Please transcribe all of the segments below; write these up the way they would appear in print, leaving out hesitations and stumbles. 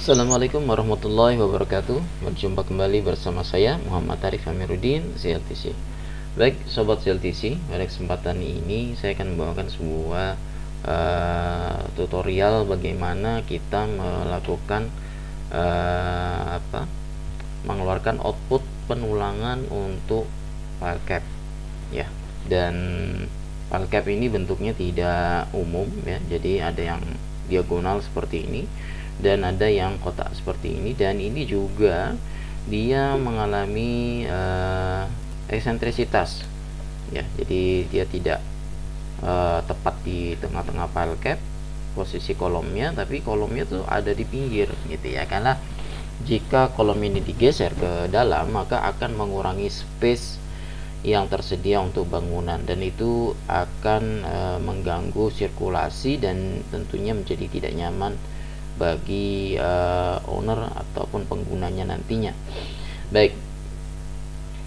Assalamualaikum warahmatullahi wabarakatuh. Berjumpa kembali bersama saya Muhammad Arif Amiruddin, CLTC. Baik sobat CLTC, pada kesempatan ini saya akan membawakan sebuah tutorial bagaimana kita melakukan mengeluarkan output penulangan untuk file cap ya. Dan file cap ini bentuknya tidak umum ya, jadi ada yang diagonal seperti ini dan ada yang kotak seperti ini, dan ini juga dia mengalami eksentrisitas ya, jadi dia tidak tepat di tengah-tengah file cap posisi kolomnya, tapi kolomnya tuh ada di pinggir gitu ya, karena jika kolom ini digeser ke dalam maka akan mengurangi space yang tersedia untuk bangunan, dan itu akan mengganggu sirkulasi dan tentunya menjadi tidak nyaman bagi owner ataupun penggunanya nantinya. Baik,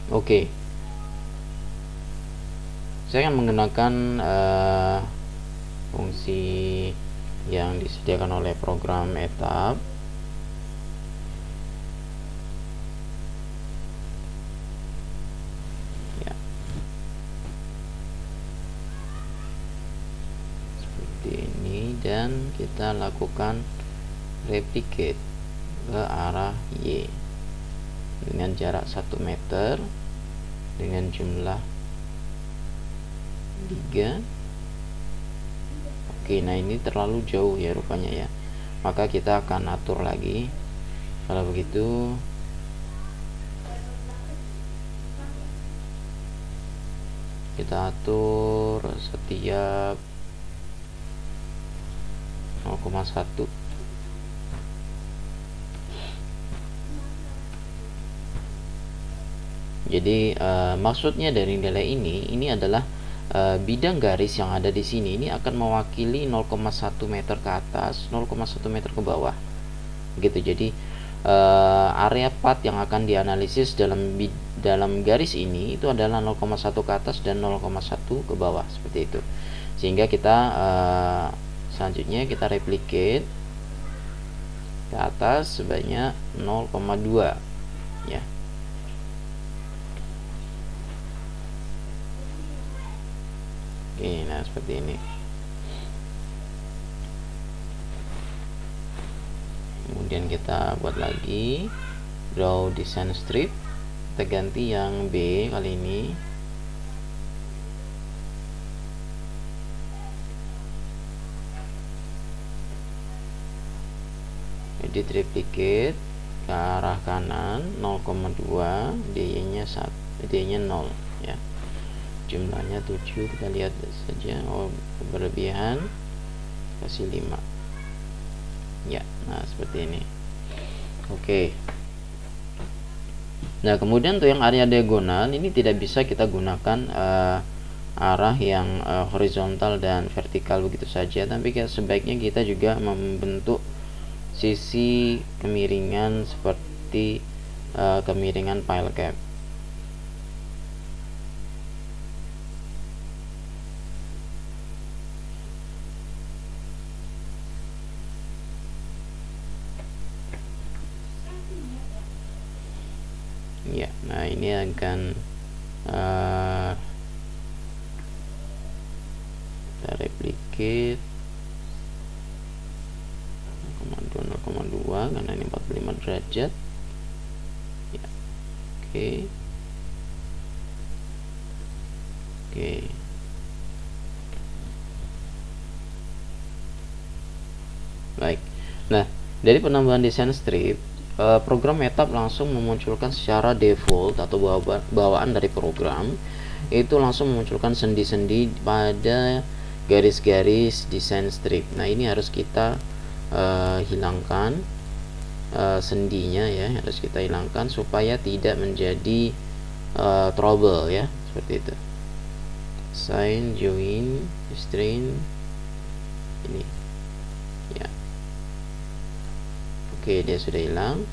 oke. Saya akan menggunakan fungsi yang disediakan oleh program Etap. Ya. Seperti ini, dan kita lakukan replicate ke arah Y dengan jarak 1 meter dengan jumlah 3. Oke, nah ini terlalu jauh ya rupanya ya, maka kita akan atur lagi. Kalau begitu kita atur setiap 0,1. Jadi maksudnya dari nilai ini adalah bidang garis yang ada di sini ini akan mewakili 0,1 meter ke atas, 0,1 meter ke bawah. Begitu. Jadi area path yang akan dianalisis dalam garis ini itu adalah 0,1 ke atas dan 0,1 ke bawah, seperti itu. Sehingga kita selanjutnya kita replicate ke atas sebanyak 0,2 ya. Oke, nah seperti ini. Kemudian kita buat lagi draw design strip, kita ganti yang B kali ini. Edit replicate ke arah kanan 0,2, dy-nya 0 ya. Jumlahnya 7, kita lihat saja. Oh, berlebihan, kasih 5 ya. Nah seperti ini. Oke. Nah kemudian untuk yang area diagonal ini tidak bisa kita gunakan arah yang horizontal dan vertikal begitu saja, tapi sebaiknya kita juga membentuk sisi kemiringan seperti kemiringan file cap. Ya, nah ini akan kita replicate 0,2 karena ini 45 derajat ya. Oke. Baik. Nah, dari penambahan desain strip, program Etap langsung memunculkan secara default atau bawaan dari program itu langsung memunculkan sendi-sendi pada garis-garis desain strip. Nah ini harus kita hilangkan sendinya ya, harus kita hilangkan supaya tidak menjadi trouble ya, seperti itu. Sign, join, restrain ini ya. Oke, dia sudah hilang.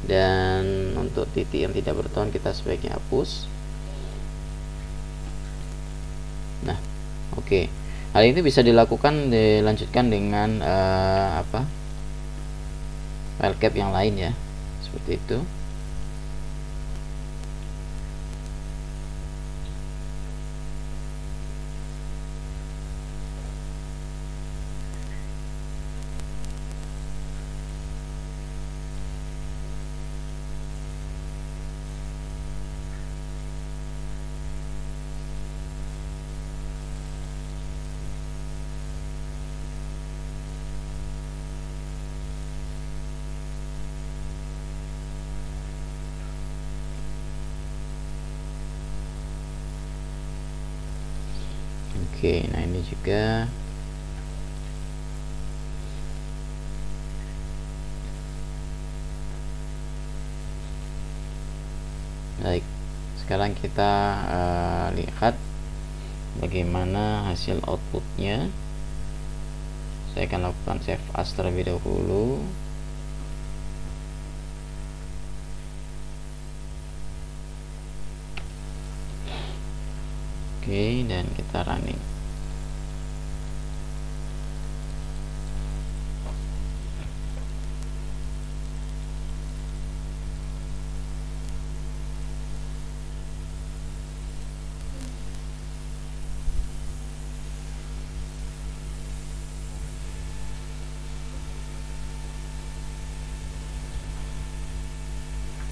Dan untuk titik yang tidak bertone kita sebaiknya hapus. Nah, oke. Hal ini bisa dilakukan dilanjutkan dengan file cap yang lain ya, seperti itu. Oke, nah ini juga baik. Sekarang kita lihat bagaimana hasil outputnya. Saya akan lakukan save as terlebih dahulu. Oke, dan kita running.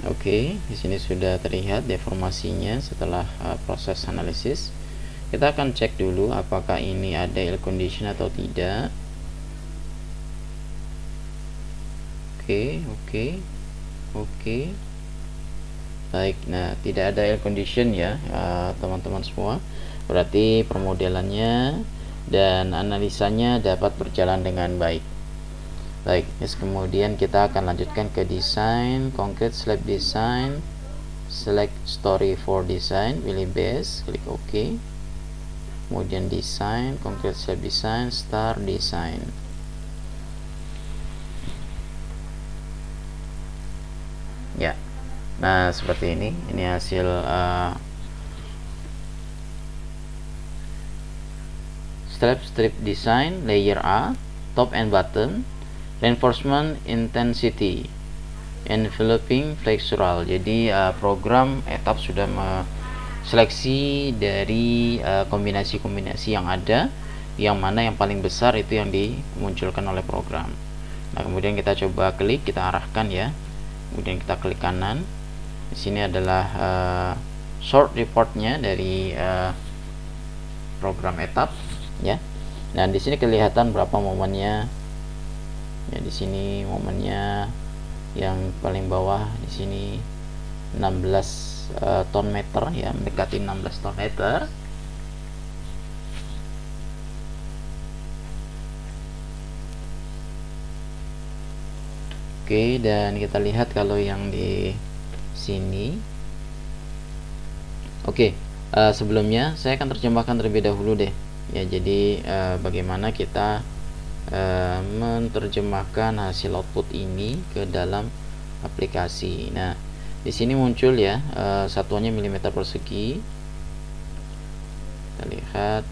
Oke, di sini sudah terlihat deformasinya setelah proses analisis. Kita akan cek dulu apakah ini ada air condition atau tidak. Oke. Baik, nah tidak ada air condition ya, teman-teman semua. Berarti permodelannya dan analisanya dapat berjalan dengan baik. Baik, kemudian kita akan lanjutkan ke desain, concrete slab design, select story for design, pilih base, klik OK. Kemudian desain, concrete slab design, start design. Ya, nah seperti ini hasil slab strip design layer A, top and bottom, reinforcement intensity, enveloping flexural. Jadi program etap sudah seleksi dari kombinasi-kombinasi yang ada, yang mana yang paling besar itu yang dimunculkan oleh program. Nah, kemudian kita coba klik, kita arahkan ya. Kemudian kita klik kanan. Di sini adalah short reportnya dari program etap ya. Dan di sini kelihatan berapa momennya. Ya, di sini momennya yang paling bawah di sini 16 ton meter ya, mendekati 16 ton meter. Oke, dan kita lihat kalau yang di sini. Oke, sebelumnya saya akan terjemahkan terlebih dahulu deh ya. Jadi bagaimana kita menerjemahkan hasil output ini ke dalam aplikasi. Nah, di sini muncul ya satuannya milimeter persegi. Kita lihat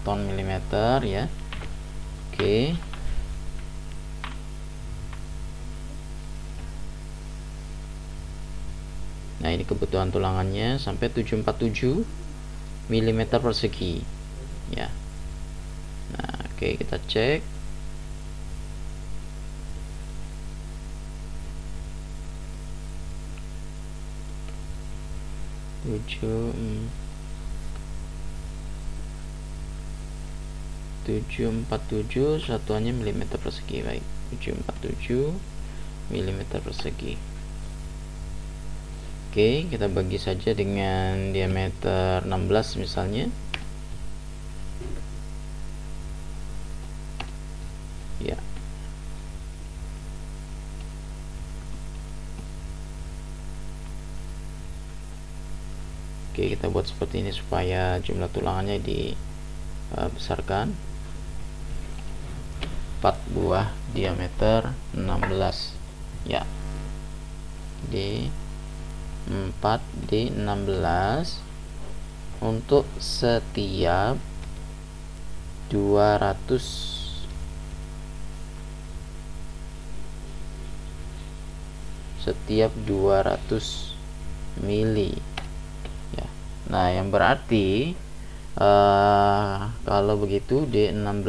ton milimeter ya. Oke. Nah, ini kebutuhan tulangannya sampai 747 mm persegi ya. Nah, oke, kita cek. tujuh empat tujuh satuannya milimeter persegi. Baik, 747 mm persegi. Oke, kita bagi saja dengan diameter 16 misalnya ya. Oke, kita buat seperti ini supaya jumlah tulangannya dibesarkan. 4 buah diameter 16 ya, di 4 di 16 untuk setiap 200 setiap 200 mili ya. Nah, yang berarti kalau begitu D16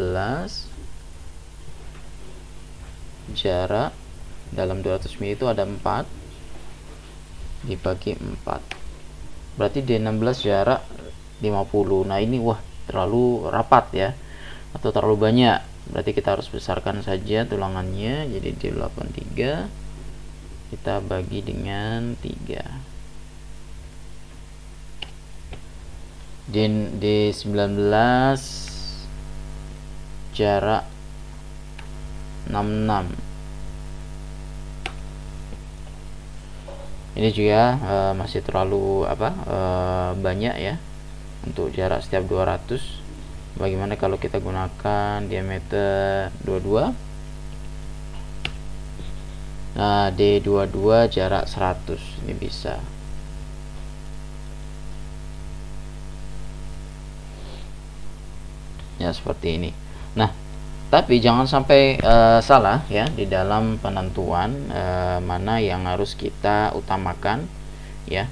jarak dalam 200 mili itu ada 4 dibagi 4, berarti D16 jarak 50. Nah, ini wah terlalu rapat ya, atau terlalu banyak, berarti kita harus besarkan saja tulangannya. Jadi D83 kita bagi dengan 3. D19 jarak 66. Ini juga masih terlalu banyak ya untuk jarak setiap 200. Bagaimana kalau kita gunakan diameter 22? Nah, D22 jarak 100 ini bisa. Ya, seperti ini. Nah, tapi jangan sampai salah ya di dalam penentuan mana yang harus kita utamakan ya.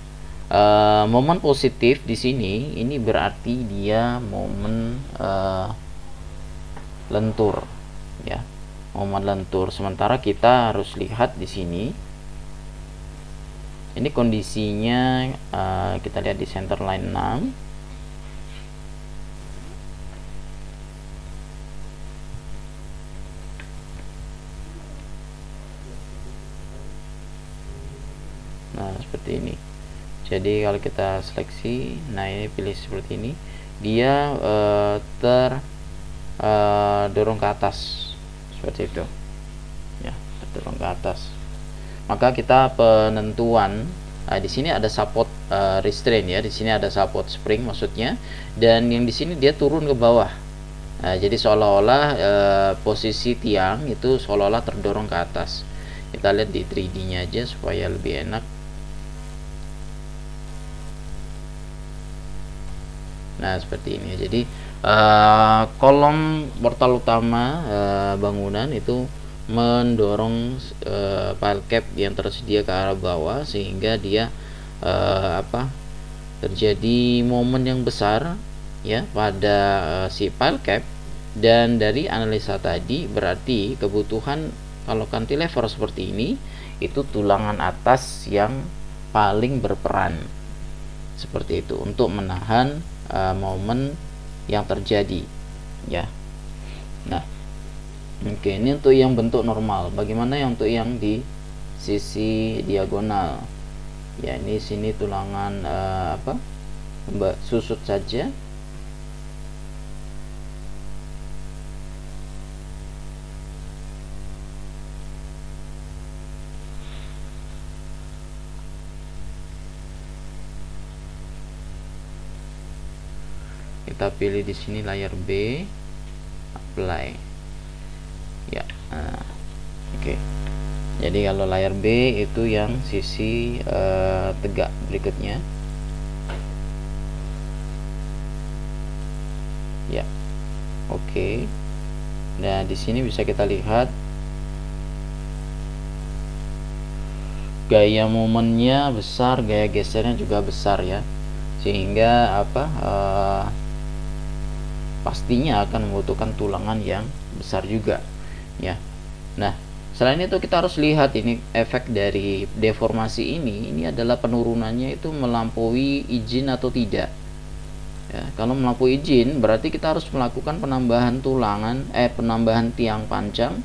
Momen positif di sini ini berarti dia momen lentur ya, momen lentur. Sementara kita harus lihat di sini, ini kondisinya kita lihat di center line 6. Nah, seperti ini. Jadi kalau kita seleksi, nah ini pilih seperti ini, dia terdorong ke atas seperti itu ya, terdorong ke atas. Maka kita penentuan di sini ada support restraint ya, di sini ada support spring maksudnya, dan yang di sini dia turun ke bawah. Nah, jadi seolah-olah posisi tiang itu seolah-olah terdorong ke atas. Kita lihat di 3D nya aja supaya lebih enak. Nah, seperti ini. Jadi kolom portal utama bangunan itu mendorong pile cap yang tersedia ke arah bawah, sehingga dia terjadi momen yang besar ya pada si pile cap. Dan dari analisa tadi berarti kebutuhan kalau cantilever seperti ini itu tulangan atas yang paling berperan seperti itu untuk menahan momen yang terjadi ya. Nah, oke, ini untuk yang bentuk normal. Bagaimana yang untuk yang di sisi diagonal ya? Ini sini tulangan susut saja. Kita pilih di sini layer B, apply ya. Oke. Jadi kalau layer B itu yang sisi tegak berikutnya ya. Oke. Nah, di sini bisa kita lihat gaya momennya besar, gaya gesernya juga besar ya, sehingga pastinya akan membutuhkan tulangan yang besar juga ya. Nah, selain itu kita harus lihat ini efek dari deformasi ini adalah penurunannya itu melampaui izin atau tidak ya. Kalau melampaui izin berarti kita harus melakukan penambahan tulangan penambahan tiang panjang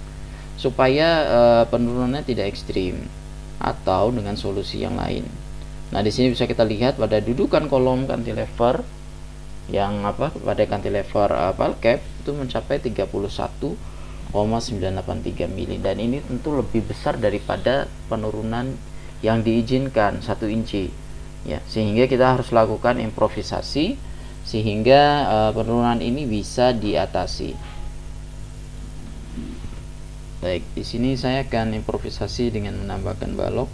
supaya penurunannya tidak ekstrim, atau dengan solusi yang lain. Nah, di sini bisa kita lihat pada dudukan kolom cantilever yang pada cantilever pile cap itu mencapai 31,983 mili, dan ini tentu lebih besar daripada penurunan yang diizinkan 1 inci ya, sehingga kita harus lakukan improvisasi sehingga penurunan ini bisa diatasi. Baik, di sini saya akan improvisasi dengan menambahkan balok.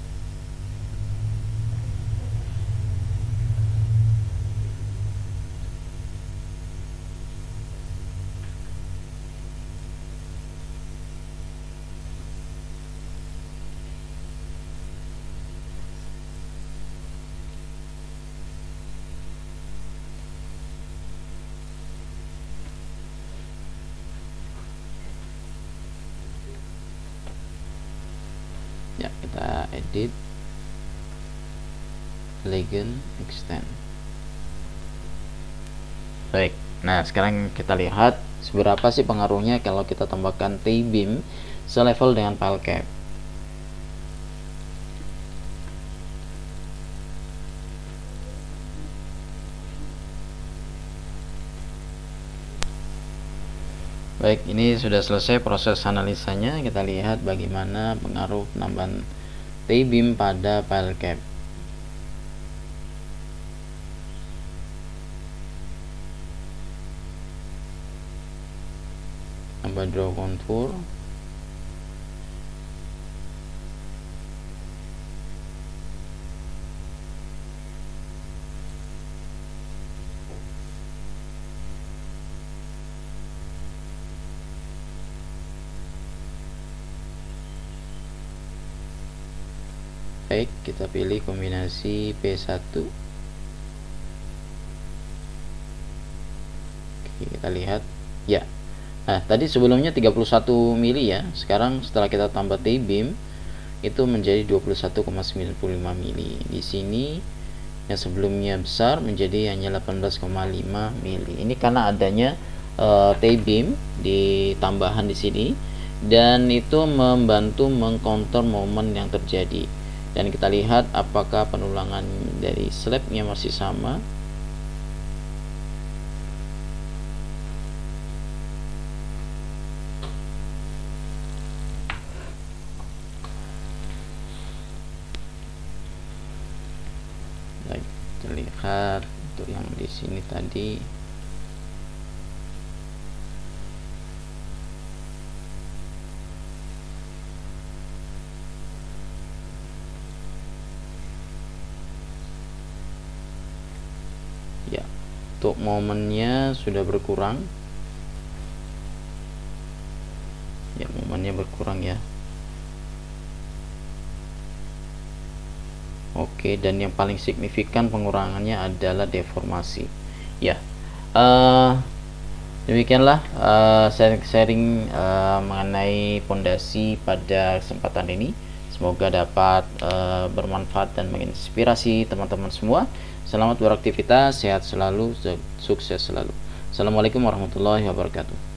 Ya, kita edit legend extend. Baik, nah sekarang kita lihat seberapa sih pengaruhnya kalau kita tambahkan T-beam selevel dengan file cap. Baik, ini sudah selesai proses analisanya. Kita lihat bagaimana pengaruh penambahan T-beam pada file cap. Tambah draw contour. Baik, kita pilih kombinasi P1. Oke, kita lihat ya. Nah, tadi sebelumnya 31 mili ya. Sekarang setelah kita tambah T-beam itu menjadi 21,95 mili. Di sini yang sebelumnya besar menjadi hanya 18,5 mili. Ini karena adanya T-beam di tambahan di sini, dan itu membantu mengcounter momen yang terjadi. Dan kita lihat apakah penulangan dari slabnya masih sama. Baik, terlihat untuk yang di sini tadi. Ya, untuk momennya sudah berkurang. Ya, momennya berkurang ya. Oke, dan yang paling signifikan pengurangannya adalah deformasi. Ya, demikianlah sharing mengenai pondasi pada kesempatan ini. Semoga dapat bermanfaat dan menginspirasi teman-teman semua. Selamat beraktivitas, sehat selalu, sukses selalu. Assalamualaikum warahmatullahi wabarakatuh.